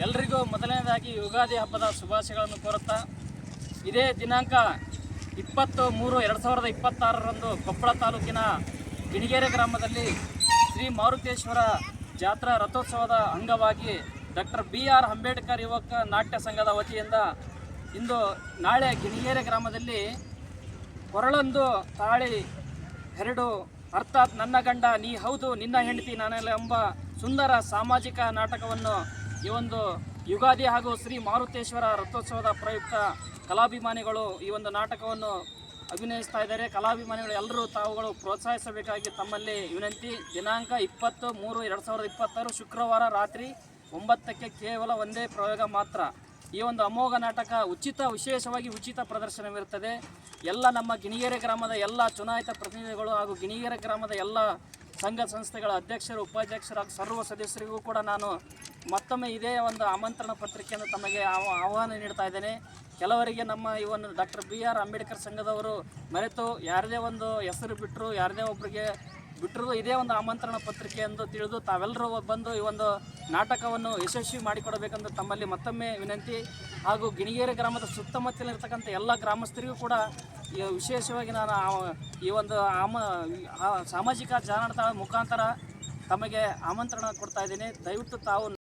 ಎಲ್ರಿಗೂ ಮೊದಲನೇದಾಗಿ ಯುಗಾದಿ ಹಬ್ಬದ ಶುಭಾಶಯಗಳನ್ನು ಕೋರುತ್ತಾ, ಇದೇ ದಿನಾಂಕ 20-3-2026ರಂದು ಕೊಪ್ಪಳ ತಾಲೂಕಿನ ಗಿಣಿಗೆರೆ ಗ್ರಾಮದಲ್ಲಿ ಶ್ರೀ ಮಾರುತೇಶ್ವರ ಜಾತ್ರಾ ರಥೋತ್ಸವದ ಅಂಗವಾಗಿ ಡಾಕ್ಟರ್ BR ಅಂಬೇಡ್ಕರ್ ಯುವಕ ನಾಟ್ಯ ಸಂಘದ ವತಿಯಿಂದ ನಾಳೆ ಗಿಣಿಗೆರೆ ಗ್ರಾಮದಲ್ಲಿ ಕೊರಳೊಂದು ತಾಳಿ ಎರಡು ಅರ್ಥಾತ್ ನನ್ನ ಗಂಡ ನೀ ಹೌದು ನಿನ್ನ ಹೆಂಡತಿ ನಾನೆಲ್ಲ ಎಂಬ ಸುಂದರ ಸಾಮಾಜಿಕ ನಾಟಕವನ್ನು ಈ ಒಂದು ಯುಗಾದಿ ಹಾಗೂ ಶ್ರೀ ಮಾರುತೇಶ್ವರ ರಥೋತ್ಸವದ ಪ್ರಯುಕ್ತ ಕಲಾಭಿಮಾನಿಗಳು ಈ ಒಂದು ನಾಟಕವನ್ನು ಅಭಿನಯಿಸ್ತಾ ಇದ್ದಾರೆ. ಕಲಾಭಿಮಾನಿಗಳು ಎಲ್ಲರೂ ತಾವುಗಳು ಪ್ರೋತ್ಸಾಹಿಸಬೇಕಾಗಿ ತಮ್ಮಲ್ಲಿ ವಿನಂತಿ. ದಿನಾಂಕ 20-3-2026 ಶುಕ್ರವಾರ ರಾತ್ರಿ 9ಕ್ಕೆ ಕೇವಲ ಒಂದೇ ಪ್ರಯೋಗ ಮಾತ್ರ. ಈ ಒಂದು ಅಮೋಘ ನಾಟಕ ವಿಶೇಷವಾಗಿ ಉಚಿತ ಪ್ರದರ್ಶನವಿರುತ್ತದೆ. ಎಲ್ಲ ನಮ್ಮ ಗಿಣಿಗೆರೆ ಗ್ರಾಮದ ಎಲ್ಲ ಚುನಾಯಿತ ಪ್ರತಿನಿಧಿಗಳು ಹಾಗೂ ಗಿಣಿಗೆರೆ ಗ್ರಾಮದ ಎಲ್ಲ ಸಂಘ ಸಂಸ್ಥೆಗಳ ಅಧ್ಯಕ್ಷರು, ಉಪಾಧ್ಯಕ್ಷರು ಹಾಗೂ ಸರ್ವ ಸದಸ್ಯರಿಗೂ ಕೂಡ ನಾನು ಮತ್ತೊಮ್ಮೆ ಇದೇ ಒಂದು ಆಮಂತ್ರಣ ಪತ್ರಿಕೆಯನ್ನು ತಮಗೆ ಆಹ್ವಾನ ನೀಡ್ತಾ ಇದ್ದೇನೆ. ಕೆಲವರಿಗೆ ನಮ್ಮ ಈ ಒಂದು ಡಾಕ್ಟರ್ BR ಅಂಬೇಡ್ಕರ್ ಸಂಘದವರು ಮರೆತು ಯಾರದೇ ಒಂದು ಹೆಸರು ಬಿಟ್ಟರು, ಯಾರದೇ ಒಬ್ಬರಿಗೆ ಬಿಟ್ಟರು ಇದೇ ಒಂದು ಆಮಂತ್ರಣ ಪತ್ರಿಕೆ ಎಂದು ತಿಳಿದು ತಾವೆಲ್ಲರೂ ಬಂದು ಈ ಒಂದು ನಾಟಕವನ್ನು ಯಶಸ್ವಿ ಮಾಡಿಕೊಡಬೇಕೆಂದು ತಮ್ಮಲ್ಲಿ ಮತ್ತೊಮ್ಮೆ ವಿನಂತಿ. ಹಾಗೂ ಗಿಣಿಗೆರೆ ಗ್ರಾಮದ ಸುತ್ತಮುತ್ತಲಿರ್ತಕ್ಕಂಥ ಎಲ್ಲ ಗ್ರಾಮಸ್ಥರಿಗೂ ಕೂಡ ವಿಶೇಷವಾಗಿ ನಾನು ಈ ಒಂದು ಸಾಮಾಜಿಕ ಜಾಲತಾಣ ಮುಖಾಂತರ ತಮಗೆ ಆಮಂತ್ರಣ ಕೊಡ್ತಾ ಇದ್ದೀನಿ. ದಯವಿಟ್ಟು ತಾವು